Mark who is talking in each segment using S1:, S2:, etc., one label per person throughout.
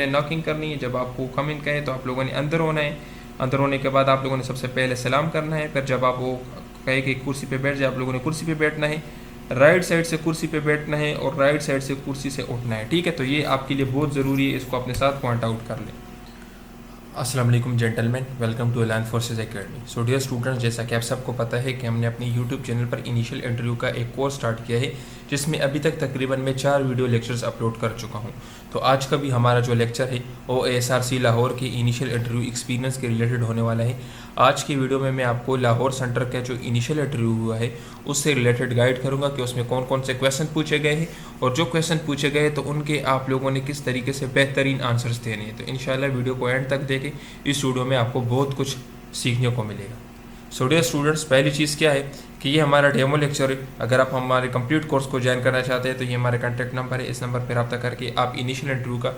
S1: Knocking करनी है। जब आपको कम इन कहे तो आप लोगों ने अंदर होना है। अंदर होने के बाद आप लोगों ने सबसे पहले सलाम करना है। फिर जब आप वो कहे कि कुर्सी पे बैठ जाए, आप लोगों ने कुर्सी पे बैठना है। राइट साइड से कुर्सी पे बैठना है और राइट साइड से कुर्सी से उठना है। ठीक है, तो ये आपके लिए बहुत ज़रूरी है, इसको अपने साथ पॉइंट आउट कर लें। अस्सलाम वालेकुम gentleman, welcome to Elaan forces academy. So dear students, जैसा कि आप सबको पता है कि हमने अपने यूट्यूब चैनल पर इनिशियल इंटरव्यू का एक कोर्स स्टार्ट किया है, जिसमें अभी तक तकरीबन मैं 4 वीडियो लेक्चर्स अपलोड कर चुका हूं। तो आज का भी हमारा जो लेक्चर है वो ASRC लाहौर के इनिशियल इंटरव्यू एक्सपीरियंस के रिलेटेड होने वाला है। आज की वीडियो में मैं आपको लाहौर सेंटर का जो इनिशियल इंटरव्यू हुआ है उससे रिलेटेड गाइड करूँगा कि उसमें कौन कौन से क्वेश्चन पूछे गए हैं, और जो क्वेश्चन पूछे गए तो उनके आप लोगों ने किस तरीके से बेहतरीन आंसर्स देने हैं। तो इंशाल्लाह वीडियो को एंड तक देखें, इस वीडियो में आपको बहुत कुछ सीखने को मिलेगा। सो डियर स्टूडेंट्स, पहली चीज़ क्या है कि ये हमारा डेमो लेक्चर है। अगर आप हमारे कंप्लीट कोर्स को ज्वाइन करना चाहते हैं तो ये हमारा कॉन्टैक्ट नंबर है, इस नंबर पर रब्ता करके आप इनिशियल इंटरव्यू का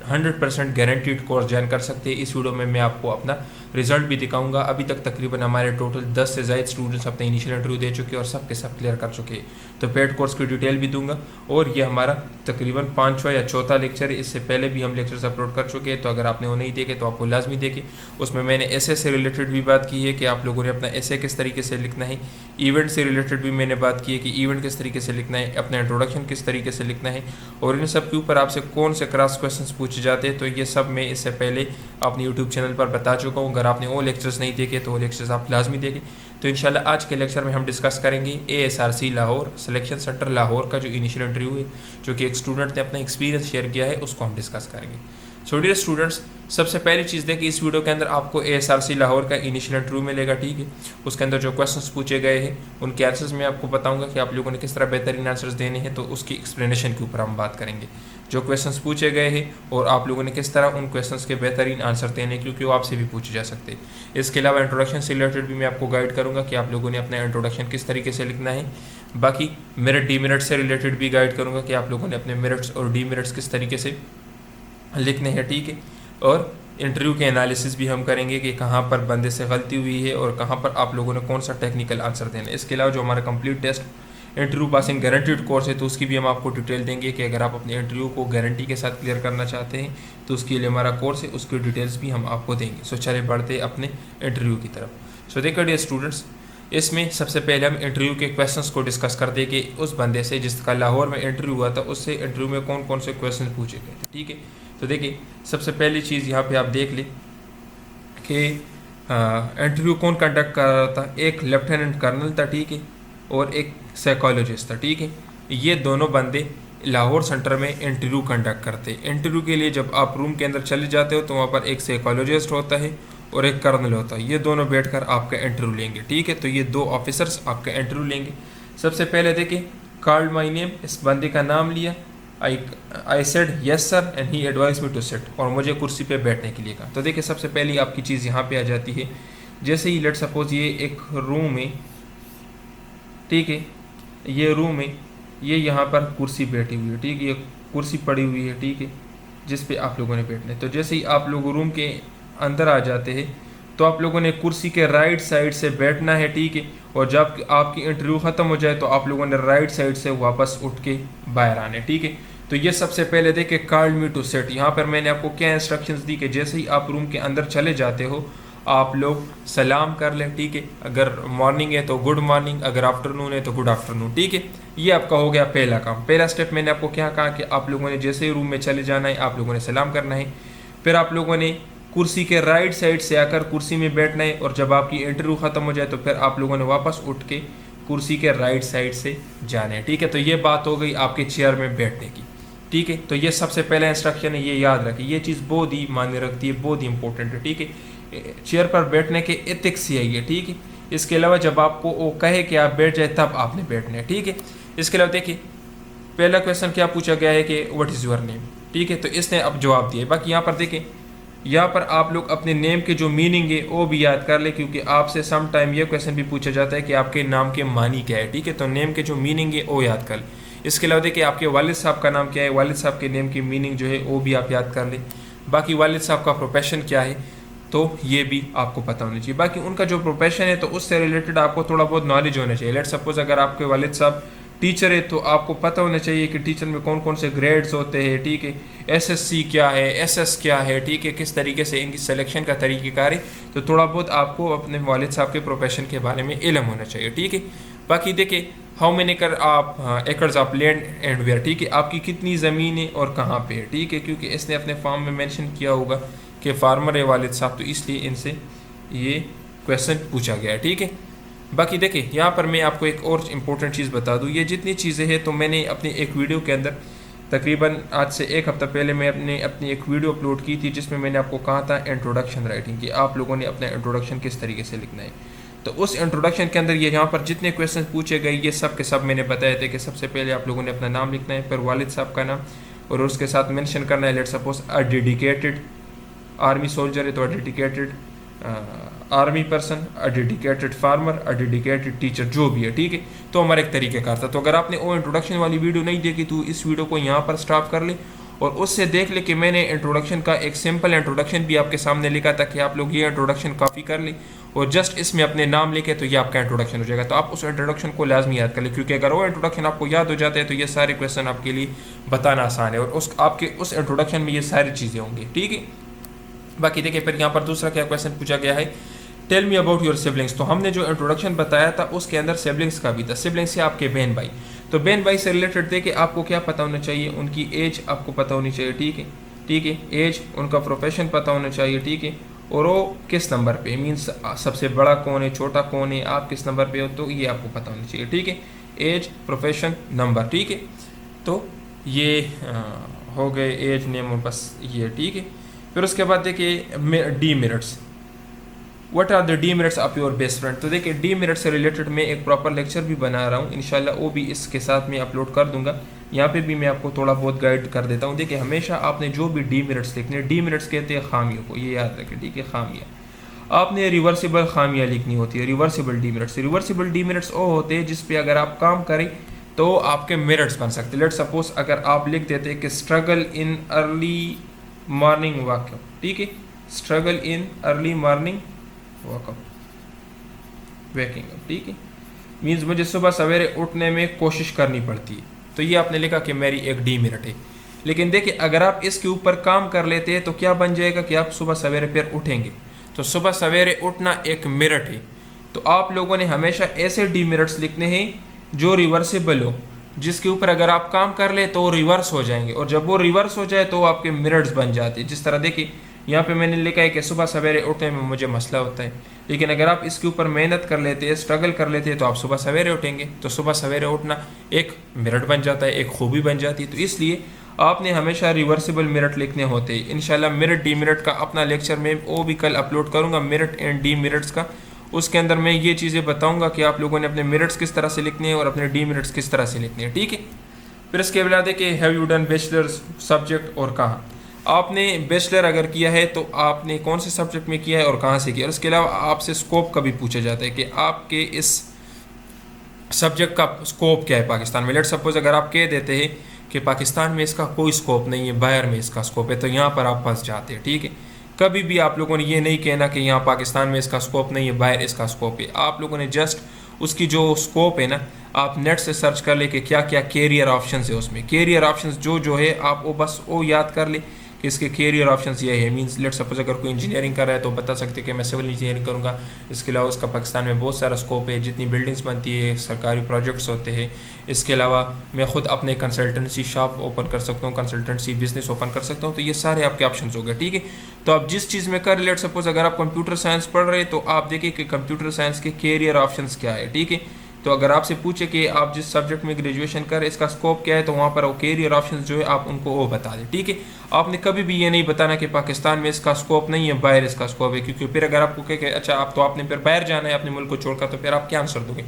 S1: 100% गारंटीड कोर्स ज्वाइन कर सकते हैं। इस वीडियो में मैं आपको अपना रिजल्ट भी दिखाऊंगा। अभी तक तकरीबन हमारे टोटल 10 से ज़ायद स्टूडेंट्स अपने इनिशियल इंटरव्यू दे चुके हैं और सब के सब क्लियर कर चुके हैं। तो पेड कोर्स की डिटेल भी दूंगा, और ये हमारा तकरीबन 5वां या चौथा लेक्चर है। इससे पहले भी हम लेक्चर्स अपलोड कर चुके हैं, तो अगर आपने वो नहीं देखे तो आपको लाजमी देखें। उसमें मैंने एसे से रिलेटेड भी बात की है कि आप लोगों ने अपना एसे किस तरीके से लिखना है। इवेंट से रिलेटेड भी मैंने बात की है कि इवेंट किस तरीके से लिखना है, अपना इंट्रोडक्शन किस तरीके से लिखना है, और इन सब के ऊपर आपसे कौन से क्रॉस क्वेश्चंस पूछे जाते हैं। तो ये सब मैं इससे पहले अपने यूट्यूब चैनल पर बता चुका हूँ। अगर आपने वो लेक्चर्स नहीं देखे तो वो लेक्चर्स आप लाजमी देखें। तो इंशाल्लाह आज के लेक्चर में हम डिस्कस करेंगे ASRC Lahore selection centre Lahore का जो इनिशियल इंटरव्यू है, जो कि एक स्टूडेंट ने अपना एक्सपीरियंस शेयर किया है, उसको हम डिस्कस करेंगे। सो डियर स्टूडेंट्स, सबसे पहली चीज़ देखिए, इस वीडियो के अंदर आपको ASRC लाहौर का इनिशियल इंटरव्यू मिलेगा। ठीक है, उसके अंदर जो क्वेश्चंस पूछे गए हैं उनके आंसर्स मैं आपको बताऊंगा कि आप लोगों ने किस तरह बेहतरीन आंसर्स देने हैं। तो उसकी एक्सप्लेनेशन के ऊपर हम बात करेंगे, जो क्वेश्चंस पूछे गए हैं और आप लोगों ने किस तरह उन क्वेश्चंस के बेहतरीन आंसर देने, क्योंकि वो आपसे भी पूछे जा सकते हैं। इसके अलावा इंट्रोडक्शन से रिलेटेड भी मैं आपको गाइड करूँगा कि आप लोगों ने अपना इंट्रोडक्शन किस तरीके से लिखना है। बाकी मेरिट डीमेरिट से रिलेटेड भी गाइड करूँगा कि आप लोगों ने अपने मेरिट्स और डीमेरिट्स किस तरीके से लिखने हैं। ठीक है, और इंटरव्यू के एनालिसिस भी हम करेंगे कि कहाँ पर बंदे से गलती हुई है और कहाँ पर आप लोगों ने कौन सा टेक्निकल आंसर देना है। इसके अलावा जो हमारा complete test interview passing guaranteed course है, तो उसकी भी हम आपको डिटेल देंगे कि अगर आप अपने इंटरव्यू को गारंटी के साथ क्लियर करना चाहते हैं तो उसके लिए हमारा कोर्स है, उसकी डिटेल्स भी हम आपको देंगे। सो चले बढ़ते अपने इंटरव्यू की तरफ। सो देखिए डियर स्टूडेंट्स, इसमें सबसे पहले हम इंटरव्यू के क्वेश्चंस को डिस्कस कर दें कि उस बंदे से जिसका लाहौर में इंटरव्यू हुआ था उससे इंटरव्यू में कौन कौन से क्वेश्चन पूछे गए थे। ठीक है, तो देखिए सबसे पहली चीज़ यहाँ पे आप देख लें कि इंटरव्यू कौन कंडक्ट कर रहा था। एक लेफ्टिनेंट कर्नल था, ठीक है, और एक साइकोलॉजिस्ट था। ठीक है, ये दोनों बंदे लाहौर सेंटर में इंटरव्यू कंडक्ट करते हैं। इंटरव्यू के लिए जब आप रूम के अंदर चले जाते हो तो वहाँ पर एक साइकोलॉजिस्ट होता है और एक कर्नल होता है। ये दोनों बैठकर आपका इंटरव्यू लेंगे। ठीक है, तो ये 2 ऑफिसर्स आपका इंटरव्यू लेंगे। सबसे पहले देखिए, कॉल्ड माई नेम, इस बंदे का नाम लिया। I said yes sir and he advise me to sit, और मुझे कुर्सी पे बैठने के लिए कहा। तो देखिए सबसे पहली आपकी चीज़ यहाँ पे आ जाती है। जैसे ही लेट सपोज ये एक रूम है, ठीक है, ये रूम है, ये यहाँ पर कुर्सी बैठी हुई है। ठीक है, ये कुर्सी पड़ी हुई है, ठीक है, जिस पे आप लोगों ने बैठना है। तो जैसे ही आप लोग रूम के अंदर आ जाते हैं तो आप लोगों ने कुर्सी के राइट साइड से बैठना है। ठीक है, और जब आपकी इंटरव्यू ख़त्म हो जाए तो आप लोगों ने राइट साइड से वापस उठ के बाहर आने। ठीक है, तो ये सबसे पहले देखिए, कॉल्ड मी टू सिट। यहाँ पर मैंने आपको क्या इंस्ट्रक्शंस दी कि जैसे ही आप रूम के अंदर चले जाते हो आप लोग सलाम कर लें। ठीक है, अगर मॉर्निंग है तो गुड मॉर्निंग, अगर आफ्टरनून है तो गुड आफ्टरनून। ठीक है, ये आपका हो गया पहला काम। पहला स्टेप मैंने आपको क्या कहा कि आप लोगों ने जैसे ही रूम में चले जाना है आप लोगों ने सलाम करना है। फिर आप लोगों ने कुर्सी के राइट साइड से आकर कुर्सी में बैठना है, और जब आपकी इंटरव्यू ख़त्म हो जाए तो फिर आप लोगों ने वापस उठ के कुर्सी के राइट साइड से जाना है। ठीक है, तो ये बात हो गई आपके चेयर में बैठने की। ठीक है, तो ये सबसे पहला इंस्ट्रक्शन है, ये याद रखें। ये चीज़ बहुत ही मायने रखती है, बहुत ही इंपॉर्टेंट है। ठीक है, चेयर पर बैठने के एथिक्स ही है। ठीक है, इसके अलावा जब आपको वो कहे कि आप बैठ जाए तब आपने बैठना है। ठीक है, इसके अलावा देखिए पहला क्वेश्चन क्या पूछा गया है कि व्हाट इज़ योर नेम। ठीक है, तो इसने अब जवाब दिया। बाकी यहाँ पर देखें, यहाँ पर आप लोग अपने नेम के जो मीनिंग है वो भी याद कर ले, क्योंकि आपसे सम टाइम ये क्वेश्चन भी पूछा जाता है कि आपके नाम के मानी क्या है। ठीक है, तो नेम के जो मीनिंग है वो याद कर ले। इसके अलावा देखिए आपके वालिद साहब का नाम क्या है, वालिद साहब के नेम की मीनिंग जो है वो भी आप याद कर ले। बाकी वालिद साहब का प्रोफेशन क्या है तो ये भी आपको पता होना चाहिए। बाकी उनका जो प्रोफेशन है तो उससे रिलेटेड आपको थोड़ा बहुत नॉलेज होना चाहिए। लेट सपोज अगर आपके वालिद साहब टीचर है तो आपको पता होना चाहिए कि टीचर में कौन कौन से ग्रेड्स होते हैं, ठीक है, एसएससी क्या है, एसएस क्या है, ठीक है, किस तरीके से इनकी सिलेक्शन का तरीक़ेकार है। तो थोड़ा बहुत आपको अपने वालिद साहब के प्रोफेशन के बारे में इल्म होना चाहिए, ठीक है। बाकी देखिए हाउ मैनी कर आप acres of land and where, ठीक है, आपकी कितनी ज़मीन है और कहाँ पे है, ठीक है, क्योंकि इसने अपने फॉर्म में मेंशन किया होगा कि फार्मर है वालिद साहब, तो इसलिए इनसे ये क्वेश्चन पूछा गया है, ठीक है। बाकी देखिए यहाँ पर मैं आपको एक और इम्पोर्टेंट चीज़ बता दूँ, ये जितनी चीज़ें हैं तो मैंने अपनी एक वीडियो के अंदर तकरीबन आज से एक हफ़्ता पहले मैं अपनी एक वीडियो अपलोड की थी जिसमें मैंने आपको कहा था इंट्रोडक्शन राइटिंग की, आप लोगों ने अपना इंट्रोडक्शन किस तरीके से लिखना है। तो उस इंट्रोडक्शन के अंदर ये यहाँ पर जितने क्वेश्चन पूछे गए ये सब के सब मैंने बताए थे कि सबसे पहले आप लोगों ने अपना नाम लिखना है, फिर वालिद साहब का नाम, और उसके साथ मेंशन करना है let's suppose a dedicated army soldier है तो a dedicated army person, a dedicated farmer, a dedicated teacher, जो भी है, ठीक है। तो हमारा एक तरीक़ेकार था। तो अगर आपने वो इंट्रोडक्शन वाली वीडियो नहीं देखी तो इस वीडियो को यहाँ पर स्टॉप कर ले और उससे देख ले कि मैंने इंट्रोडक्शन का एक सिंपल इंट्रोडक्शन भी आपके सामने लिखा था कि आप लोग ये इंट्रोडक्शन कॉपी कर लें और जस्ट इसमें अपने नाम लिखे तो ये आपका इंट्रोडक्शन हो जाएगा। तो आप उस इंट्रोडक्शन को लाजमी याद कर लें, क्योंकि अगर वो इंट्रोडक्शन आपको याद हो जाता है तो ये सारे क्वेश्चन आपके लिए बताना आसान है और आपके उस इंट्रोडक्शन में ये सारी चीज़ें होंगी, ठीक है। बाकी देखिए फिर यहाँ पर दूसरा क्या क्वेश्चन पूछा गया है, tell me about your siblings. तो हमने जो इंट्रोडक्शन बताया था उसके अंदर सिबलिंग्स का भी था। सिबलिंग्स से आपके बहन भाई, तो बहन भाई से रिलेटेड थे कि आपको क्या पता होना चाहिए, उनकी एज आपको पता होनी चाहिए, ठीक है, ठीक है, एज, उनका प्रोफेशन पता होना चाहिए, ठीक है, और वो किस नंबर पे, मीन्स सबसे बड़ा कौन है, छोटा कौन है, आप किस नंबर पे हो, तो ये आपको पता होना चाहिए, ठीक है, एज, प्रोफेशन, नंबर, ठीक है। तो ये हो गए एज, नेम और बस ये, ठीक है। फिर उसके बाद देखिए demerits, what are the demerits of your best friend. तो देखिए डी मेरिट से रिलेटेड मैं एक प्रॉपर लेक्चर भी बना रहा हूँ, इंशाल्लाह वो भी इसके साथ मैं अपलोड कर दूंगा। यहाँ पे भी मैं आपको थोड़ा बहुत गाइड कर देता हूँ। देखिए हमेशा आपने जो भी डी मेरिट्स लिखने, डी मेरिट्स कहते हैं खामियों को, ये याद रखें, ठीक है, खामियाँ। आपने रिवर्सिबल खामियाँ लिखनी होती है, reversible D merits. Reversible D merits वो होते हैं जिस पे अगर आप काम करें तो आपके मेरिट्स बन सकते हैं। लेट सपोज अगर आप लिख देते हैं कि struggle in early morning walk up, ठीक है, struggle in early morning walk up, waking up, ठीक है, मीन्स मुझे सुबह सवेरे उठने में कोशिश करनी पड़ती है, तो ये आपने लिखा कि मेरी एक डी मेरिट है। लेकिन देखिए अगर आप इसके ऊपर काम कर लेते हैं तो क्या बन जाएगा कि आप सुबह सवेरे फिर उठेंगे, तो सुबह सवेरे उठना एक मेरिट है। तो आप लोगों ने हमेशा ऐसे डी मेरिट्स लिखने हैं जो रिवर्सिबल हो, जिसके ऊपर अगर आप काम कर ले तो रिवर्स हो जाएंगे, और जब वो रिवर्स हो जाए तो आपके मेरिट्स बन जाते हैं। जिस तरह देखिए यहाँ पे मैंने लिखा है कि सुबह सवेरे उठने में मुझे मसला होता है, लेकिन अगर आप इसके ऊपर मेहनत कर लेते हैं, स्ट्रगल कर लेते हैं, तो आप सुबह सवेरे उठेंगे, तो सुबह सवेरे उठना एक मेरिट बन जाता है, एक खूबी बन जाती है। तो इसलिए आपने हमेशा रिवर्सिबल मेरिट लिखने होते हैं। इंशाल्लाह मेरिट डी मेरिट का अपना लेक्चर में वो भी कल अपलोड करूँगा, मेरिट एंड डी मेरिट्स का। उसके अंदर मैं ये चीज़ें बताऊँगा कि आप लोगों ने अपने मेरिट्स किस तरह से लिखने हैं और अपने डी मेरिट्स किस तरह से लिखने हैं, ठीक है। फिर इसके बाद देखिए have you done bachelors subject और कहाँ। आपने बैचलर अगर किया है तो आपने कौन से सब्जेक्ट में किया है और कहाँ से किया। और इसके अलावा आपसे स्कोप का भी पूछा जाता है कि आपके इस सब्जेक्ट का स्कोप क्या है पाकिस्तान में। लेट सपोज अगर आप कह देते हैं कि पाकिस्तान में इसका कोई स्कोप नहीं है, बाहर में इसका स्कोप है, तो यहाँ पर आप फंस जाते हैं, ठीक है। कभी भी आप लोगों ने ये नहीं कहना कि यहाँ पाकिस्तान में इसका स्कोप नहीं है, बाहर इसका स्कोप है। आप लोगों ने जस्ट उसकी जो स्कोप है ना, आप नेट से सर्च कर ले कि क्या क्या कैरियर ऑप्शंस है उसमें। कैरियर ऑप्शंस जो है आप वो बस वो याद कर ले कि इसके कैरियर ऑप्शंस ये है। मींस लेट सपोज अगर कोई इंजीनियरिंग कर रहा है तो बता सकते हैं कि मैं सिविल इंजीनियरिंग करूँगा। इसके अलावा उसका पाकिस्तान में बहुत सारा स्कोप है, जितनी बिल्डिंग्स बनती है, सरकारी प्रोजेक्ट्स होते हैं। इसके अलावा मैं ख़ुद अपने कंसल्टेंसी शॉप ओपन कर सकता हूँ, कंसल्टेंसी बिजनेस ओपन कर सकता हूँ। तो ये सारे आपके ऑप्शन हो गए, ठीक है। तो आप जिस चीज़ में कर, लेट सपोज अगर आप कंप्यूटर साइंस पढ़ रहे हैं तो आप देखिए कि कंप्यूटर साइंस के कैरियर ऑप्शंस क्या है, ठीक है। तो अगर आपसे पूछे कि आप जिस सब्जेक्ट में ग्रेजुएशन करें इसका स्कोप क्या है, तो वहाँ पर वो कैरियर ऑप्शंस जो है आप उनको वो बता दें, ठीक है। आपने कभी भी ये नहीं बताना कि पाकिस्तान में इसका स्कोप नहीं है, बाहर इसका स्कोप है, क्योंकि फिर अगर आपको कहे कि अच्छा आप तो आपने फिर बाहर जाना है अपने मुल्क को छोड़कर, तो फिर आप क्या आंसर दोगे।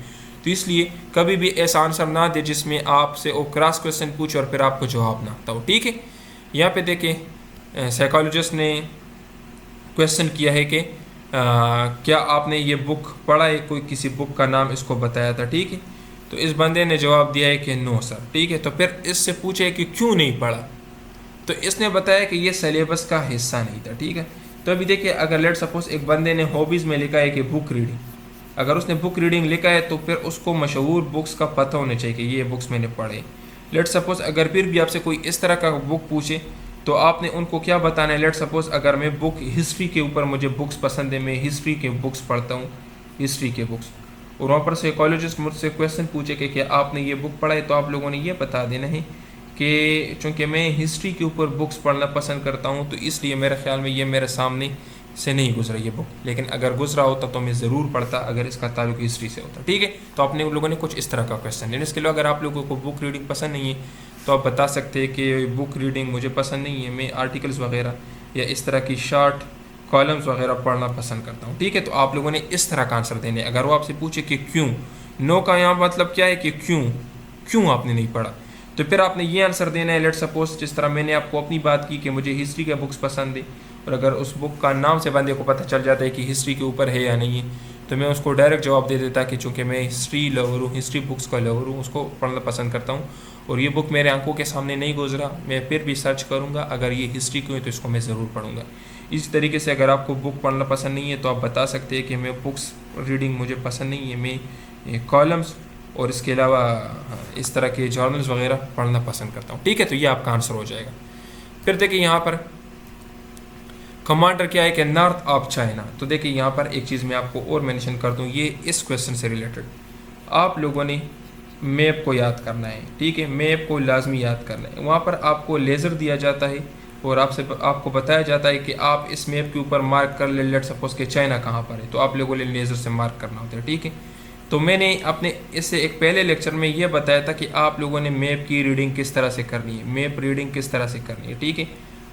S1: तो इसलिए कभी भी ऐसा आंसर ना दे जिसमें आपसे वो क्रॉस क्वेश्चन पूछे और फिर आपको जवाब ना आता हो, ठीक है। यहाँ पे देखें साइकोलॉजिस्ट ने क्वेश्चन किया है कि क्या आपने ये बुक पढ़ा है, कोई किसी बुक का नाम इसको बताया था, ठीक है। तो इस बंदे ने जवाब दिया है कि नो सर, ठीक है। तो फिर इससे पूछे कि क्यों नहीं पढ़ा, तो इसने बताया कि ये सिलेबस का हिस्सा नहीं था, ठीक है। तो अभी देखिए अगर लेट सपोज एक बंदे ने हॉबीज़ में लिखा है कि बुक रीडिंग, अगर उसने बुक रीडिंग लिखा है तो फिर उसको मशहूर बुक्स का पता होना चाहिए कि ये बुक्स मैंने पढ़े। लेट सपोज अगर फिर भी आपसे कोई इस तरह का बुक पूछे तो आपने उनको क्या बताना है। लेट सपोज अगर मैं बुक हिस्ट्री के ऊपर मुझे बुक्स पसंद है, मैं हिस्ट्री के बुक्स पढ़ता हूँ, हिस्ट्री के बुक्स, और वहाँ पर साइकोलॉजिस्ट मुझसे क्वेश्चन पूछे कि क्या आपने ये बुक पढ़ा है, तो आप लोगों ने ये बता देना है कि चूँकि मैं हिस्ट्री के ऊपर बुक्स पढ़ना पसंद करता हूँ तो इसलिए मेरे ख्याल में ये मेरे सामने से नहीं गुजरा ये बुक, लेकिन अगर गुजरा होता तो मैं ज़रूर पढ़ता अगर इसका ताल्लुक हिस्ट्री से होता। ठीक है, तो आपने उन लोगों ने कुछ इस तरह का क्वेश्चन लेना। इसके अलावा अगर आप लोगों को बुक रीडिंग पसंद नहीं है तो आप बता सकते हैं कि बुक रीडिंग मुझे पसंद नहीं है, मैं आर्टिकल्स वगैरह या इस तरह की शार्ट कॉलम्स वगैरह पढ़ना पसंद करता हूँ। ठीक है, तो आप लोगों ने इस तरह का आंसर देने। अगर वो आपसे पूछे कि क्यों, नो का यहाँ मतलब क्या है कि क्यों आपने नहीं पढ़ा, तो फिर आपने ये आंसर देना है। लेट सपोज जिस तरह मैंने आपको अपनी बात की कि मुझे हिस्ट्री के बुक्स पसंद है, और अगर उस बुक का नाम से बंदे को पता चल जाता है कि हिस्ट्री के ऊपर है या नहीं है, तो मैं उसको डायरेक्ट जवाब दे देता कि चूँकि मैं हिस्ट्री लवर हूँ, हिस्ट्री बुक्स का लवर हूँ, उसको पढ़ना पसंद करता हूँ, और ये बुक मेरे आंखों के सामने नहीं गुजरा, मैं फिर भी सर्च करूँगा, अगर ये हिस्ट्री की है तो इसको मैं ज़रूर पढ़ूँगा। इस तरीके से अगर आपको बुक पढ़ना पसंद नहीं है तो आप बता सकते हैं कि मैं बुक्स रीडिंग मुझे पसंद नहीं है, मैं कॉलम्स और इसके अलावा इस तरह के जर्नल्स वगैरह पढ़ना पसंद करता हूँ। ठीक है, तो ये आपका आंसर हो जाएगा। फिर देखिए यहाँ पर कमांडर क्या है कि नॉर्थ ऑफ चाइना। तो देखिए यहाँ पर एक चीज़ मैं आपको और मेंशन कर दूँ, ये इस क्वेश्चन से रिलेटेड आप लोगों ने मैप को याद करना है। ठीक है, मैप को लाजमी याद करना है। वहाँ पर आपको लेज़र दिया जाता है और आपको बताया जाता है कि आप इस मैप के ऊपर मार्क कर ले। लेट सपोज कि चाइना कहाँ पर है, तो आप लोगों ने लेज़र से मार्क करना होता है। ठीक है, तो मैंने अपने इससे एक पहले लेक्चर में ये बताया था कि आप लोगों ने मैप की रीडिंग किस तरह से करनी है, मैप रीडिंग किस तरह से करनी है। ठीक है,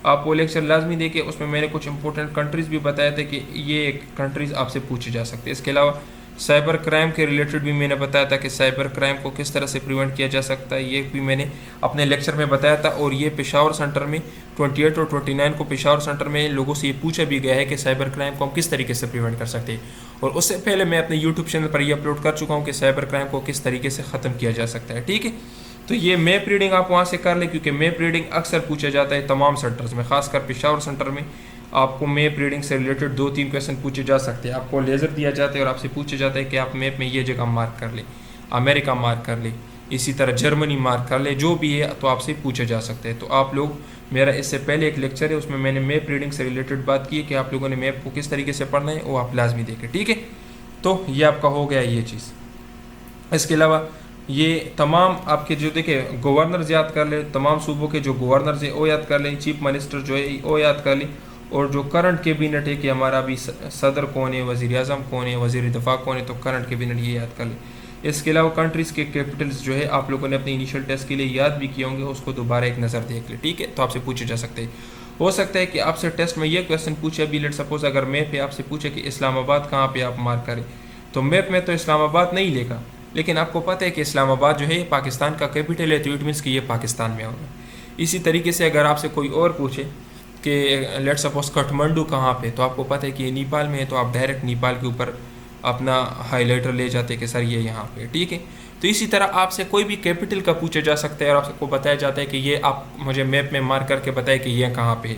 S1: आप वो लेक्चर लाजमी देखिए, उसमें मैंने कुछ इंपॉर्टेंट कंट्रीज़ भी बताए थे कि ये कंट्रीज़ आपसे पूछे जा सकते हैं। इसके अलावा साइबर क्राइम के रिलेटेड भी मैंने बताया था कि साइबर क्राइम को किस तरह से प्रिवेंट किया जा सकता है, ये भी मैंने अपने लेक्चर में बताया था। और ये पेशावर सेंटर में 28 और 29 को पेशावर सेंटर में लोगों से ये पूछा भी गया है कि साइबर क्राइम को हम किस तरीके से प्रिवेंट कर सकते हैं। और उससे पहले मैं अपने यूट्यूब चैनल पर ये अपलोड कर चुका हूँ कि साइबर क्राइम को किस तरीके से ख़त्म किया जा सकता है। ठीक है, तो ये मैप रीडिंग आप वहाँ से कर लें, क्योंकि मैप रीडिंग अक्सर पूछा जाता है तमाम सेंटर्स में, खासकर पेशावर सेंटर में आपको मैप रीडिंग से रिलेटेड 2-3 क्वेश्चन पूछे जा सकते हैं। आपको लेज़र दिया जाता है और आपसे पूछा जाता है कि आप मैप में ये जगह मार्क कर ले, अमेरिका मार्क कर ले, इसी तरह जर्मनी मार्क कर ले, जो भी है तो आपसे पूछे जा सकते हैं। तो आप लोग, मेरा इससे पहले एक लेक्चर है उसमें मैंने मैप रीडिंग से रिलेटेड बात की है कि आप लोगों ने मैप को किस तरीके से पढ़ना है, वो आप लाजमी देखें। ठीक है, तो ये आपका हो गया ये चीज़। इसके अलावा ये तमाम आपके जो देखे गवर्नर्स याद कर ले, तमाम सूबों के जो गवर्नर्स हैं वो याद कर लें, चीफ मिनिस्टर जो है वो याद कर लें, और जो करंट कैबिनेट है कि हमारा अभी सदर कौन है, वज़ीर आज़म कौन है, वज़ीर दिफा कौन है, तो करंट कैबिनेट ये याद कर लें। इसके अलावा कंट्रीज़ के कैपिटल्स जो है आप लोगों ने अपने इनिशियल टेस्ट के लिए याद भी किए होंगे, उसको दोबारा एक नज़र देख ले। ठीक है, तो आपसे पूछे जा सकते हैं। हो सकता है कि आपसे टेस्ट में ये क्वेश्चन पूछे, अभी लेट सपोज अगर मैप पे आपसे पूछे कि इस्लामाबाद कहाँ पे आप मार्क करें, तो मैप में तो इस्लामाबाद नहीं लेगा, लेकिन आपको पता है कि इस्लामाबाद जो है पाकिस्तान का कैपिटल है, तो इट मीन्स कि ये पाकिस्तान में होगा। इसी तरीके से अगर आपसे कोई और पूछे कि लेट सपोज काठमांडू कहाँ पे, तो आपको पता है कि ये नेपाल में है, तो आप डायरेक्ट नेपाल के ऊपर अपना हाईलाइटर ले जाते हैं कि सर ये यहाँ पे। ठीक है, तो इसी तरह आपसे कोई भी कैपिटल का पूछा जा सकता है और आपको बताया जाता है कि ये आप मुझे मैप में मार्क करके बताएं कि ये कहाँ पे है।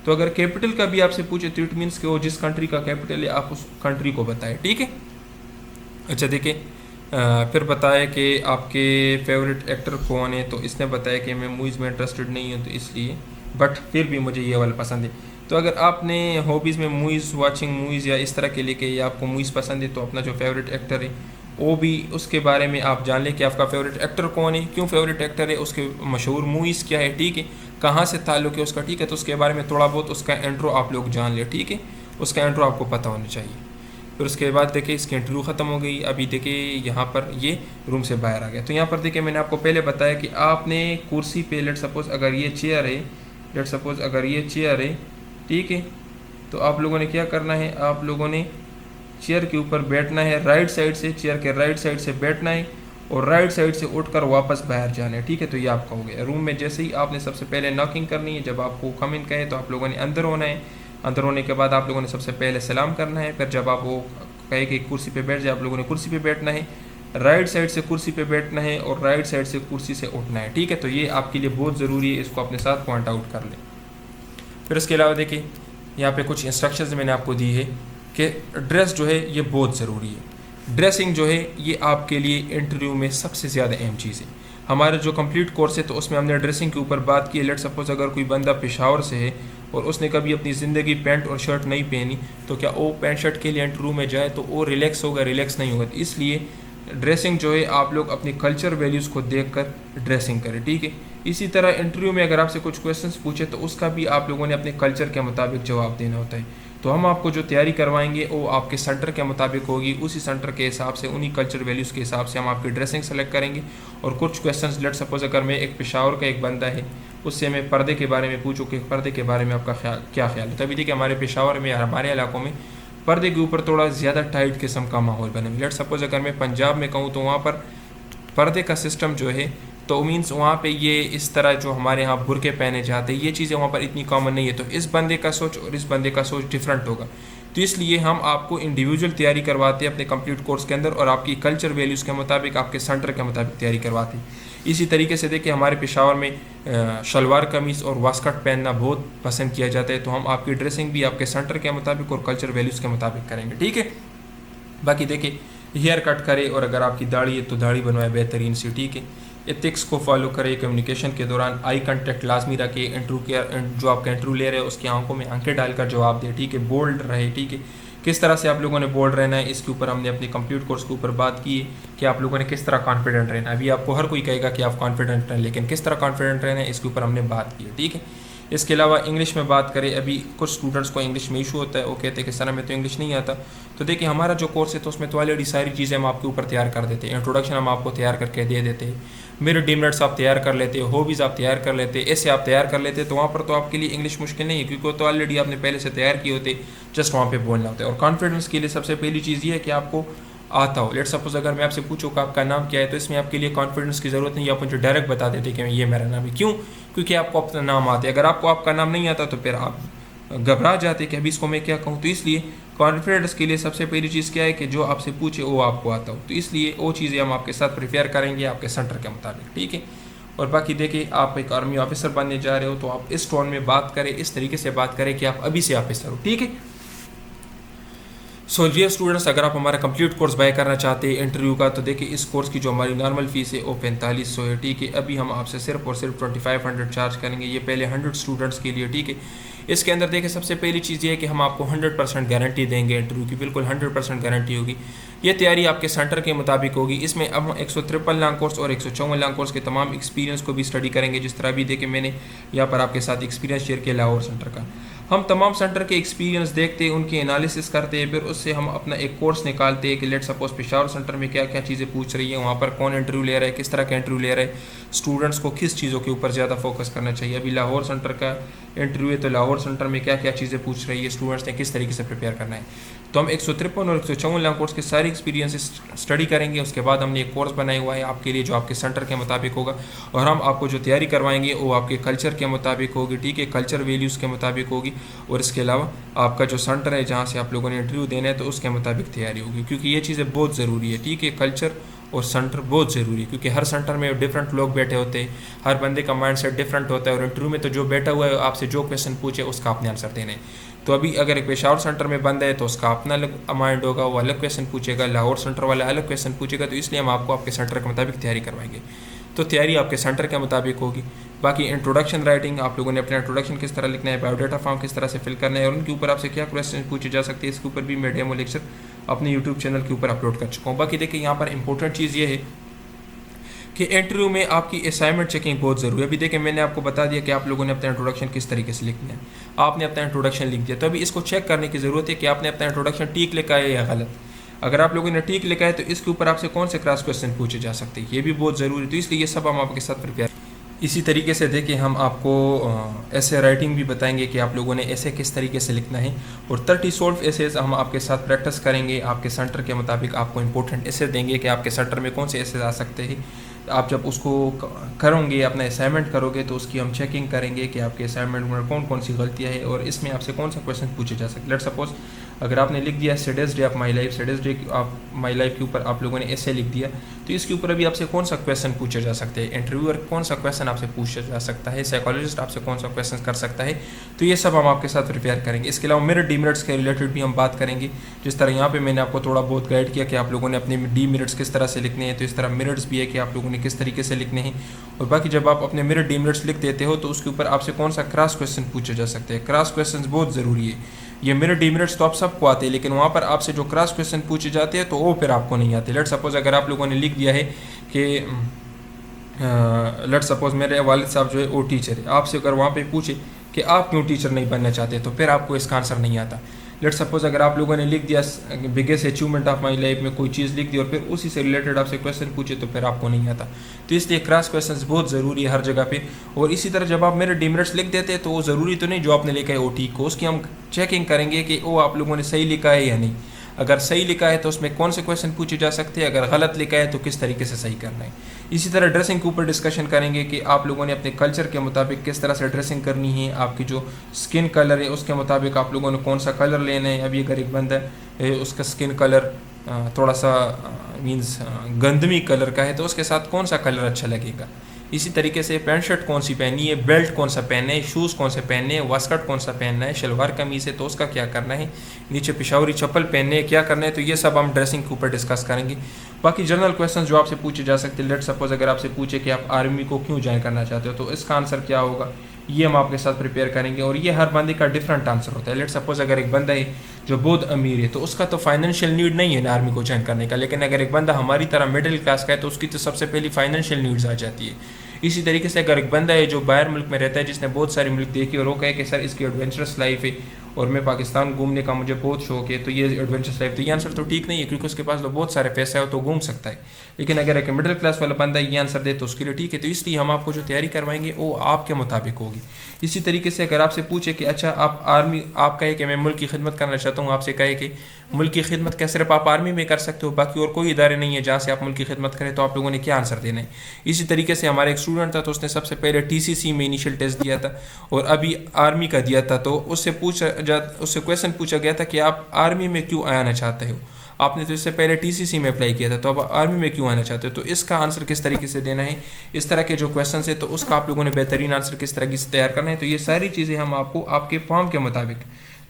S1: तो अगर कैपिटल का भी आपसे पूछे तो इट मीन्स कि वो जिस कंट्री का कैपिटल है आप उस कंट्री को बताएं। ठीक है, अच्छा देखिए फिर बताया कि आपके फेवरेट एक्टर कौन है, तो इसने बताया कि मैं मूवीज़ में इंटरेस्टेड नहीं हूँ तो इसलिए, बट फिर भी मुझे ये वाला पसंद है। तो अगर आपने हॉबीज़ में मूवीज़ वाचिंग मूवीज़ या इस तरह के लिए कि या आपको मूवीज़ पसंद है, तो अपना जो फेवरेट एक्टर है वो भी उसके बारे में आप जान लें कि आपका फेवरेट एक्टर कौन है, क्यों फेवरेट एक्टर है, उसके मशहूर मूवीज़ क्या है, ठीक है, कहाँ से ताल्लुक़ है उसका, ठीक है, तो उसके बारे में थोड़ा बहुत उसका इंट्रो आप लोग जान लें। ठीक है, उसका इंट्रो आपको पता होना चाहिए। फिर उसके बाद देखिए इसकी इंटरव्यू ख़त्म हो गई। अभी देखिए यहाँ पर ये रूम से बाहर आ गया। तो यहाँ पर देखिए मैंने आपको पहले बताया कि आपने कुर्सी पे लेट सपोज अगर ये चेयर है, लेट सपोज अगर ये चेयर है, ठीक है, तो आप लोगों ने क्या करना है, आप लोगों ने चेयर के ऊपर बैठना है, राइट साइड से, चेयर के राइट साइड से बैठना है और राइट साइड से उठकर वापस बाहर जाना है। ठीक है, तो ये आपका हो गया। रूम में जैसे ही आपने सबसे पहले नॉकिंग करनी है, जब आपको कम इन कहे तो आप लोगों ने अंदर होना है। अंदर होने के बाद आप लोगों ने सबसे पहले सलाम करना है। फिर जब आप वो कहे कि कुर्सी पे बैठ जाए, आप लोगों ने कुर्सी पे बैठना है, राइट साइड से कुर्सी पे बैठना है और राइट साइड से कुर्सी से उठना है। ठीक है, तो ये आपके लिए बहुत ज़रूरी है, इसको अपने साथ पॉइंट आउट कर लें। फिर उसके अलावा देखिए यहाँ पे कुछ इंस्ट्रक्शंस मैंने आपको दी है कि ड्रेस जो है ये बहुत ज़रूरी है। ड्रेसिंग जो है ये आपके लिए इंटरव्यू में सबसे ज़्यादा अहम चीज़ है। हमारा जो कंप्लीट कोर्स है तो उसमें हमने ड्रेसिंग के ऊपर बात की है। लेट सपोज अगर कोई बंदा पेशावर से है और उसने कभी अपनी ज़िंदगी पैंट और शर्ट नहीं पहनी, तो क्या वो पैंट शर्ट के लिए इंटरव्यू में जाए तो वो रिलैक्स होगा? रिलैक्स नहीं होगा। तो इसलिए ड्रेसिंग जो है आप लोग अपनी कल्चर वैल्यूज़ को देखकर ड्रेसिंग करें, ठीक है। इसी तरह इंटरव्यू में अगर आपसे कुछ क्वेश्चंस पूछे तो उसका भी आप लोगों ने अपने कल्चर के मुताबिक जवाब देना होता है। तो हम आपको जो तैयारी करवाएंगे वो आपके सेंटर के मुताबिक होगी, उसी सेंटर के हिसाब से, उन्हीं कल्चर वैल्यूज़ के हिसाब से हम आपकी ड्रेसिंग सेलेक्ट करेंगे। और कुछ क्वेश्चंस, लेट सपोज अगर मैं एक पेशावर का एक बंदा है उससे मैं पर्दे के बारे में पूछूँ कि पर्दे के बारे में आपका क्या ख्याल है। तभी देखिए हमारे पेशावर में, हमारे इलाकों में पर्दे के ऊपर थोड़ा ज़्यादा टाइट किस्म का माहौल बने। लेट सपोज अगर मैं पंजाब में कहूँ तो वहाँ पर पर्दे का सिस्टम जो है तो मीन्स वहाँ पे ये इस तरह जो हमारे यहाँ बुरके पहने जाते हैं ये चीज़ें वहाँ पर इतनी कॉमन नहीं है। तो इस बंदे का सोच और इस बंदे का सोच डिफरेंट होगा। तो इसलिए हम आपको इंडिविजुअल तैयारी करवाते हैं अपने कंप्लीट कोर्स के अंदर और आपकी कल्चर वैल्यूज़ के मुताबिक, आपके सेंटर के मुताबिक तैयारी करवाते हैं। इसी तरीके से देखिए हमारे पेशावर में शलवार कमीज़ और वास्कट पहनना बहुत पसंद किया जाता है। तो हम आपकी ड्रेसिंग भी आपके सेंटर के मुताबिक और कल्चर वैल्यूज़ के मुताबिक करेंगे, ठीक है। बाकी देखिए हेयर कट करे और अगर आपकी दाढ़ी है तो दाढ़ी बनवाए बेहतरीन सी, ठीक है। एथिक्स को फॉलो करें, कम्युनिकेशन के दौरान आई कांटेक्ट लाजमी रखे, इंटरव्यू के जो आपका इंटरव्यू ले रहे हैं उसकी आंखों में आंखें डालकर जवाब दें, ठीक है। बोल्ड रहे, ठीक है। किस तरह से आप लोगों ने बोल्ड रहना है इसके ऊपर हमने अपने कंप्लीट कोर्स के ऊपर बात की है कि आप लोगों ने किस तरह कॉन्फिडेंट रहना है। अभी आपको हर कोई कहेगा कि आप कॉन्फिडेंट रहें, लेकिन किस तरह कॉन्फिडेंट रहना है इसके ऊपर हमने बात की है, ठीक है। इसके अलावा इंग्लिश में बात करें, अभी कुछ स्टूडेंट्स को इंग्लिश में इशू होता है, वो कहते हैं कि सर हमें तो इंग्लिश नहीं आता। तो देखिए हमारा जो कोर्स है तो उसमें तो ऑलरेडी सारी चीज़ें हम आपके ऊपर तैयार कर देते हैं। इंट्रोडक्शन हम आपको तैयार करके दे देते हैं, मेरे डिमेरिट्स आप तैयार कर लेते हो, हॉबीज़ आप तैयार कर लेते, ऐसे आप तैयार कर लेते। तो वहाँ पर तो आपके लिए इंग्लिश मुश्किल नहीं है क्योंकि वो तो ऑलरेडी आपने पहले से तैयार किए होते, जस्ट वहाँ पे बोलना होता है। और कॉन्फिडेंस के लिए सबसे पहली चीज़ ये है कि आपको आता हो। लेट सपोज अगर मैं आपसे पूछूँ कि आपका नाम क्या है तो इसमें आपके लिए कॉन्फिडेंस की ज़रूरत नहीं, आप मुझे डायरेक्ट बता देते कि ये मेरा नाम है। क्यों? क्योंकि आपको अपना नाम आता है। अगर आपको आपका नाम नहीं आता तो फिर आप घबरा जाते कि अभी इसको मैं क्या कहूँ। तो इसलिए कॉन्फिडेंस के लिए सबसे पहली चीज़ क्या है कि जो आपसे पूछे वो आपको आता हो। तो इसलिए वो चीज़ें हम आपके साथ प्रिपेयर करेंगे आपके सेंटर के मुताबिक, ठीक है। और बाकी देखिए आप एक आर्मी ऑफिसर बनने जा रहे हो तो आप इस टोन में बात करें, इस तरीके से बात करें कि आप अभी से ऑफिसर हो, ठीक है। सो डियर स्टूडेंट्स, अगर आप हमारा कंप्लीट कोर्स बाय करना चाहते हैं इंटरव्यू का तो देखिए इस कोर्स की जो हमारी नॉर्मल फीस है वो 4500 है, ठीक है। अभी हम आपसे सिर्फ और सिर्फ 2500 चार्ज करेंगे, ये पहले 100 स्टूडेंट्स के लिए, ठीक है। इसके अंदर देखिए सबसे पहली चीज़ ये है कि हम आपको 100% गारंटी देंगे इंटरव्यू की, बिल्कुल 100% गारंटी होगी। ये तैयारी आपके सेंटर के मुताबिक होगी। इसमें अब 153 लॉन्ग कोर्स और 154 लॉन्ग कोर्स के तमाम एक्सपीरियंस को भी स्टडी करेंगे। जिस तरह भी देखिए मैंने यहाँ पर आपके साथ एक्सपीरियंस शेयर किया लाहौर सेंटर का। हम तमाम सेंटर के एक्सपीरियंस देखते हैं, उनकी एनालिसिस करते हैं, फिर उससे हम अपना एक कोर्स निकालते हैं कि लेट सपोज पेशावर सेंटर में क्या क्या चीज़ें पूछ रही है, वहाँ पर कौन इंटरव्यू ले रहा है, किस तरह का इंटरव्यू ले रहा है, स्टूडेंट्स को किस चीज़ों के ऊपर ज़्यादा फोकस करना चाहिए। अभी लाहौर सेंटर का इंटरव्यू है तो लाहौर सेंटर में क्या क्या चीज़ें पूछ रही है, स्टूडेंट्स ने किस तरीके से प्रिपेयर करना है। तो हम 153 और 154 लॉन्ग कोर्स के सारे एक्सपीरियंसेस स्टडी करेंगे। उसके बाद हमने एक कोर्स बनाया हुआ है आपके लिए जो आपके सेंटर के मुताबिक होगा, और हम आपको जो तैयारी करवाएंगे वो आपके कल्चर के मुताबिक होगी, ठीक है, कल्चर वैल्यूज़ के मुताबिक होगी। और इसके अलावा आपका जो सेंटर है जहाँ से आप लोगों ने इंटरव्यू देना है तो उसके मुताबिक तैयारी होगी, क्योंकि ये चीज़ें बहुत ज़रूरी है, ठीक है। कल्चर और सेंटर बहुत ज़रूरी है क्योंकि हर सेंटर में डिफरेंट लोग बैठे होते हैं, हर बंदे का माइंड सेट डिफरेंट होता है। और इंटरव्यू में तो जो बैठा हुआ है आपसे जो क्वेश्चन पूछे उसका आपने आंसर देना है। तो अभी अगर एक पेशावर सेंटर में बंद है तो उसका अपना अलग माइंड होगा, वो अलग क्वेश्चन पूछेगा, लाहौर सेंटर वाला अलग क्वेश्चन पूछेगा। तो इसलिए हम आपको आपके सेंटर के मुताबिक तैयारी करवाएंगे। तो तैयारी आपके सेंटर के मुताबिक होगी। बाकी इंट्रोडक्शन राइटिंग, आप लोगों ने अपना इंट्रोडक्शन किस तरह लिखना है, बायोडाटा फॉर्म किस तरह से फिल करना है और उनके ऊपर आपसे क्या क्वेश्चन पूछे जा सकते हैं, इसके ऊपर भी मैं डेमो लेक्चर अपने यूट्यूब चैनल के ऊपर अपलोड कर चुका हूँ। बाकी देखिए यहाँ पर इंपॉर्टेंट चीज़ ये है कि इंटरव्यू में आपकी असाइनमेंट चेकिंग बहुत ज़रूरी है। अभी देखिए मैंने आपको बता दिया कि आप लोगों ने अपना इंट्रोडक्शन किस तरीके से लिखना है, आपने अपना इंट्रोडक्शन लिख दिया। तो अभी इसको चेक करने की ज़रूरत है कि आपने अपना इंट्रोडक्शन ठीक लिखा है या गलत। अगर आप लोगों ने ठीक लिखा है तो इसके ऊपर आपसे कौन से क्रॉस क्वेश्चन पूछे जा सकते हैं, ये भी बहुत ज़रूरी है। तो इसलिए ये सब हम आपके साथ प्रिपेयर। इसी तरीके से देखिए हम आपको ऐसे राइटिंग भी बताएंगे कि आप लोगों ने ऐसे किस तरीके से लिखना है, और 30 सॉल्व एसेज हम आपके साथ प्रैक्टिस करेंगे। आपके सेंटर के मुताबिक आपको इंपॉर्टेंट ऐसे देंगे कि आपके सेंटर में कौन से ऐसे आ सकते हैं। आप जब उसको करोगे, अपना असाइनमेंट करोगे, तो उसकी हम चेकिंग करेंगे कि आपके असाइनमेंट में कौन कौन सी गलतियाँ हैं और इसमें आपसे कौन सा क्वेश्चन पूछे जा सकते। लेट सपोज अगर आपने लिख दिया saddest day of my life, saddest day of my life के ऊपर आप लोगों ने ऐसे लिख दिया, तो इसके ऊपर अभी आपसे कौन सा क्वेश्चन पूछा जा सकता है, इंटरव्यूअर कौन सा क्वेश्चन आपसे पूछा जा सकता है, साइकोलॉजिस्ट आपसे कौन सा क्वेश्चन कर सकता है, तो ये सब हम आपके साथ प्रिपेयर करेंगे। इसके अलावा मेरिट डीमेरिट्स के रिलेटेड भी हम बात करेंगे। जिस तरह यहाँ पे मैंने आपको थोड़ा बहुत गाइड किया कि आप लोगों ने अपने डीमेरिट्स किस तरह से लिखने हैं, तो इस तरह मेरिट्स भी है कि आप लोगों ने किस तरीके से लिखने हैं। और बाकी जब आप अपने मेरिट डीमेरिट्स लिख देते हो तो उसके ऊपर आपसे कौन सा क्रॉस क्वेश्चन पूछे जा सकते हैं। क्रॉस क्वेश्चन बहुत ज़रूरी है। ये मेरिट डीमेरिट्स तो आप सबको आते हैं, लेकिन वहाँ पर आपसे जो क्रॉस क्वेश्चन पूछे जाते हैं तो वो फिर आपको नहीं आते। लेट सपोज अगर आप लोगों ने लिख दिया है कि लेट सपोज मेरे वालिद साहब जो है वो टीचर है, आपसे अगर वहाँ पे पूछे कि आप क्यों टीचर नहीं बनना चाहते, तो फिर आपको इसका आंसर नहीं आता। लेट सपोज अगर आप लोगों ने लिख दिया biggest achievement of my life में कोई चीज़ लिख दी और फिर उसी से रिलेटेड आपसे क्वेश्चन पूछे तो फिर आपको नहीं आता। तो इसलिए क्रॉस क्वेश्चंस बहुत ज़रूरी है हर जगह पे। और इसी तरह जब आप मेरे डीमेरिट्स लिख देते हैं तो वो ज़रूरी तो नहीं जो आपने लिखा है वो ठीक हो, उसकी हम चेकिंग करेंगे कि वो आप लोगों ने सही लिखा है या नहीं। अगर सही लिखा है तो उसमें कौन से क्वेश्चन पूछे जा सकते हैं, अगर गलत लिखा है तो किस तरीके से सही करना है। इसी तरह ड्रेसिंग के ऊपर डिस्कशन करेंगे कि आप लोगों ने अपने कल्चर के मुताबिक किस तरह से ड्रेसिंग करनी है, आपकी जो स्किन कलर है उसके मुताबिक आप लोगों ने कौन सा कलर लेना है। अभी अगर एक बंदा है उसका स्किन कलर थोड़ा सा मीन्स गंदमी कलर का है तो उसके साथ कौन सा कलर अच्छा लगेगा। इसी तरीके से पैंट शर्ट कौन सी पहनी है, बेल्ट कौन सा पहनना है, शूज़ कौन से पहनने हैं, वास्कट कौन सा पहनना है, शलवार कमीज़ है तो उसका क्या करना है, नीचे पिशावरी चप्पल पहनने हैं क्या करना है। तो ये सब हम ड्रेसिंग के ऊपर डिस्कस करेंगे। बाकी जनरल क्वेश्चन जो आपसे पूछे जा सकते हैं, लेट सपोज अगर आपसे पूछे कि आप आर्मी को क्यों ज्वाइन करना चाहते हो तो इसका आंसर क्या होगा, ये हम आपके साथ प्रिपेयर करेंगे। और ये हर बंदे का डिफरेंट आंसर होता है। लेट सपोज अगर एक बंदा है जो बहुत अमीर है तो उसका तो फाइनेंशियल नीड नहीं है ना आर्मी को ज्वाइन करने का, लेकिन अगर एक बंदा हमारी तरह मिडिल क्लास का है तो उसकी तो सबसे पहली फाइनेंशियल नीड्स आ जाती है। इसी तरीके से अगर एक बंदा है जो बाहर मुल्क में रहता है जिसने बहुत सारी मुल्क देखी और वो कहे कि सर इसकी एडवेंचरस लाइफ है और मैं पाकिस्तान घूमने का मुझे बहुत शौक है तो ये एडवेंचरस लाइफ, तो ये आंसर तो ठीक नहीं है क्योंकि उसके पास तो बहुत सारे पैसे है तो घूम सकता है। लेकिन अगर एक मिडिल क्लास वाला बंदा ये आंसर दे तो उसके लिए ठीक है। तो इसलिए हम आपको जो तैयारी करवाएंगे वो आपके मुताबिक होगी। इसी तरीके से अगर आपसे पूछे कि अच्छा आप आर्मी, आप कहे कि मैं मुल्क की खिदमत करना चाहता हूँ, आपसे कहे कि मुल्क की खिदमत क्या सिर्फ आप आर्मी में कर सकते हो, बाकी और कोई इदारे नहीं है जहाँ से आप मुल्क की खिदमत करें, तो आप लोगों ने क्या आंसर देना है। इसी तरीके से हमारा एक स्टूडेंट था तो उसने सबसे पहले TCC में इनिशियल टेस्ट दिया था और अभी आर्मी का दिया था, तो उससे क्वेश्चन पूछा गया था कि आप आर्मी में क्यों आना चाहते हो। आपने तो इससे पहले TCC में अप्लाई किया था तो अब आर्मी में क्यों आना चाहते हो, तो इसका आंसर किस तरीके से देना है। इस तरह के जो क्वेश्चन है तो उसका आप लोगों ने बेहतरीन आंसर किस तरीके से तैयार करना है। तो ये सारी चीज़ें हम आपको आपके फॉर्म के मुताबिक,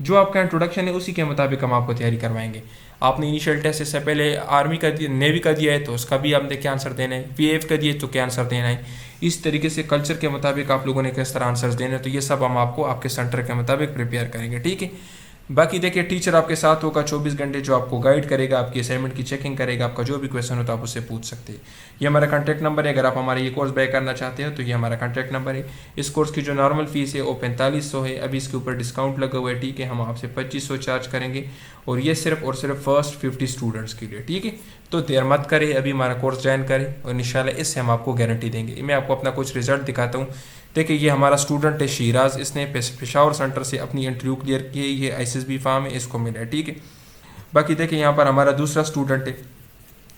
S1: जो आपका इंट्रोडक्शन है उसी के मुताबिक हम आपको तैयारी करवाएंगे। आपने इनिशियल टेस्ट इससे पहले आर्मी का दिया, नेवी का दिया है तो उसका भी आपने क्या आंसर देना है, PAF का दिया तो क्या आंसर देना है। इस तरीके से कल्चर के मुताबिक आप लोगों ने किस तरह आंसर्स देने हैं, तो ये सब हम आपको आपके सेंटर के मुताबिक प्रिपेयर करेंगे, ठीक है। बाकी देखिए टीचर आपके साथ होगा 24 घंटे जो आपको गाइड करेगा, आपकी असाइनमेंट की चेकिंग करेगा, आपका जो भी क्वेश्चन होता है आप उससे पूछ सकते हैं। ये हमारा कॉन्टैक्ट नंबर है। अगर आप हमारे ये कोर्स बाय करना चाहते हो तो ये हमारा कॉन्टैक्ट नंबर है। इस कोर्स की जो नॉर्मल फीस है वो 4500 है, अभी इसके ऊपर डिस्काउंट लगा हुआ है, ठीक है। हम आपसे 2500 चार्ज करेंगे और ये सिर्फ और सिर्फ फर्स्ट 50 स्टूडेंट्स के लिए, ठीक है। तो देर मत करें, अभी हमारा कोर्स ज्वाइन करें और इंशाल्लाह इससे हम आपको गारंटी देंगे। मैं आपको अपना कुछ रिजल्ट दिखाता हूँ। देखिए ये हमारा स्टूडेंट है शिराज, इसने पेशावर सेंटर से अपनी इंटरव्यू क्लियर की है, ये ISSB फार्म है, इसको मिला है, ठीक है। बाकी देखिए यहाँ पर हमारा दूसरा स्टूडेंट है,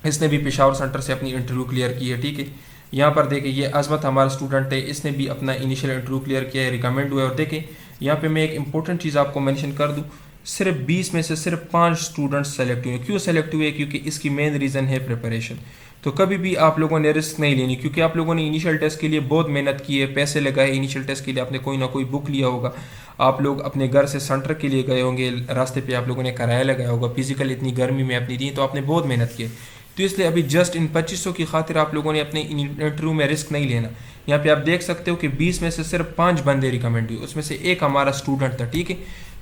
S1: इसने भी पेशावर सेंटर से अपनी इंटरव्यू क्लियर की है, ठीक है। यहाँ पर देखिए ये अजमत हमारा स्टूडेंट है, इसने भी अपना इनिशियल इंटरव्यू क्लियर किया है, रिकमेंड हुआ है। और देखिए यहाँ पे मैं एक इंपॉर्टेंट चीज़ आपको मेंशन कर दूँ, सिर्फ 20 में से सिर्फ 5 स्टूडेंट्स सेलेक्ट हुए। क्यों सेलेक्ट हुए, क्योंकि इसकी मेन रीज़न है प्रिपरेशन। तो कभी भी आप लोगों ने रिस्क नहीं लेनी, क्योंकि आप लोगों ने इनिशियल टेस्ट के लिए बहुत मेहनत की है, पैसे लगाए। इनिशियल टेस्ट के लिए आपने कोई ना कोई बुक लिया होगा, आप लोग अपने घर से सेंटर के लिए गए होंगे, रास्ते पे आप लोगों ने किराया लगाया होगा, फिजिकल इतनी गर्मी में अपनी दी, तो आपने बहुत मेहनत की। तो इसलिए अभी जस्ट इन 2500 की खातिर आप लोगों ने अपने इंटरव्यू में रिस्क नहीं लेना। यहाँ पे आप देख सकते हो कि 20 में से सिर्फ 5 बंदे रिकमेंड हुए, उसमें से एक हमारा स्टूडेंट था, ठीक है।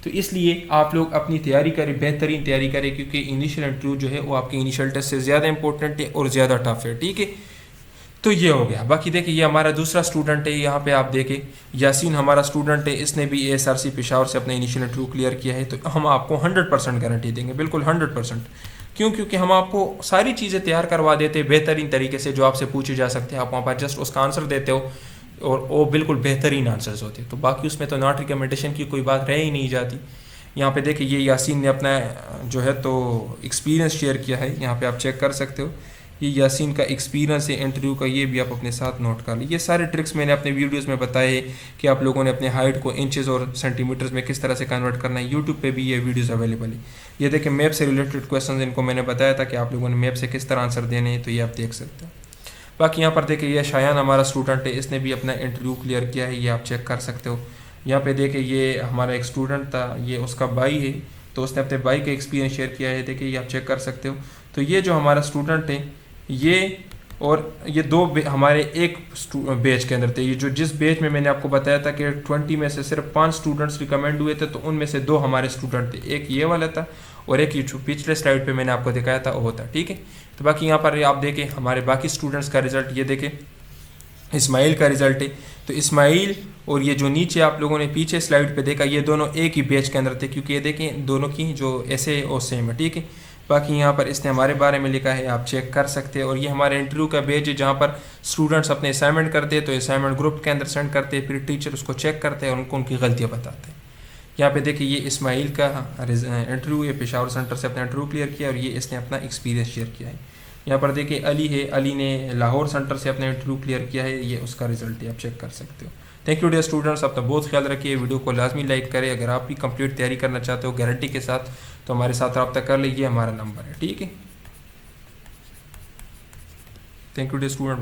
S1: तो इसलिए आप लोग अपनी तैयारी करें, बेहतरीन तैयारी करें, क्योंकि इनिशियल इंटरव्यू जो है वो आपके इनिशियल टेस्ट से ज़्यादा इंपॉर्टेंट है और ज़्यादा टफ है, ठीक है। तो ये हो गया। बाकी देखिए ये हमारा दूसरा स्टूडेंट है, यहाँ पे आप देखें यासीन हमारा स्टूडेंट है, इसने भी ASRC पेशावर से अपना इनिशियल इंटरव्यू क्लियर किया है। तो हम आपको 100% गारंटी देंगे, बिल्कुल 100%। क्यों, क्योंकि हम आपको सारी चीज़ें तैयार करवा देते हैं बेहतरीन तरीके से, जो आपसे पूछे जा सकते हैं। आप वहाँ पर जस्ट उसका आंसर देते हो और वो बिल्कुल बेहतरीन आंसर्स होते हैं। तो बाकी उसमें तो नॉट रिकमेंडेशन की कोई बात रह ही नहीं जाती। यहाँ पे देखिए ये यासीन ने अपना जो है तो एक्सपीरियंस शेयर किया है, यहाँ पे आप चेक कर सकते हो ये यासीन का एक्सपीरियंस है इंटरव्यू का, ये भी आप अपने साथ नोट कर लीजिए। ये सारे ट्रिक्स मैंने अपने वीडियोस में बताए हैं कि आप लोगों ने अपने हाइट को इंचेस और सेंटीमीटर्स में किस तरह से कन्वर्ट करना है। यूट्यूब पे भी ये वीडियोस अवेलेबल है। ये देखिए मैप से रिलेटेड क्वेश्चन इनको मैंने बताया था कि आप लोगों ने मैप से किस तरह आंसर देने हैं, तो ये आप देख सकते हो। बाकी यहाँ पर देखिए ये शायान हमारा स्टूडेंट है, इसने भी अपना इंटरव्यू क्लियर किया है, ये आप चेक कर सकते हो। यहाँ पे देखिए ये हमारा एक स्टूडेंट था, ये उसका भाई है, तो उसने अपने भाई का एक्सपीरियंस शेयर किया है, देखिए ये आप चेक कर सकते हो। तो ये जो हमारा स्टूडेंट है ये और ये दो हमारे एक बैच के अंदर थे। ये जो जिस बैच में मैंने आपको बताया था कि 20 में से सिर्फ 5 स्टूडेंट्स रिकमेंड हुए थे, तो उनमें से 2 हमारे स्टूडेंट थे, एक ये वाला था और एक ये जो पिछले स्लाइड पे मैंने आपको दिखाया था वो था, ठीक है। तो बाकी यहाँ पर आप देखें हमारे बाकी स्टूडेंट्स का रिजल्ट, ये देखें इस्माइल का रिजल्ट है। तो इस्माइल और ये जो नीचे आप लोगों ने पीछे स्लाइड पे देखा, ये दोनों एक ही बैच के अंदर थे, क्योंकि ये देखें दोनों की जो ऐसे और सेम है, ठीक है। बाकी यहाँ पर इसने हमारे बारे में लिखा है, आप चेक कर सकते हैं। और ये हमारे इंटरव्यू का बैच है जहाँ पर स्टूडेंट्स अपने असाइनमेंट करते हैं, तो असाइनमेंट ग्रुप के अंदर सेंड करते हैं, फिर टीचर उसको चेक करते हैं और उनको उनकी गलतियाँ बताते हैं। यहाँ पे देखिए ये इस्माइल का इंटरव्यू, ये पेशावर सेंटर से अपना इंटरव्यू क्लियर किया और ये इसने अपना एक्सपीरियंस शेयर किया है। यहाँ पर देखिए अली है, अली ने लाहौर सेंटर से अपना इंटरव्यू क्लियर किया है, ये उसका रिजल्ट है, आप चेक कर सकते हो। थैंक यू डियर स्टूडेंट्स, अपना बहुत ख्याल रखिए, वीडियो को लाजमी लाइक करें। अगर आप भी कंप्लीट तैयारी करना चाहते हो गारंटी के साथ, तो हमारे साथ रब्ता कर लीजिए, हमारा नंबर है, ठीक है। Thank you dear student.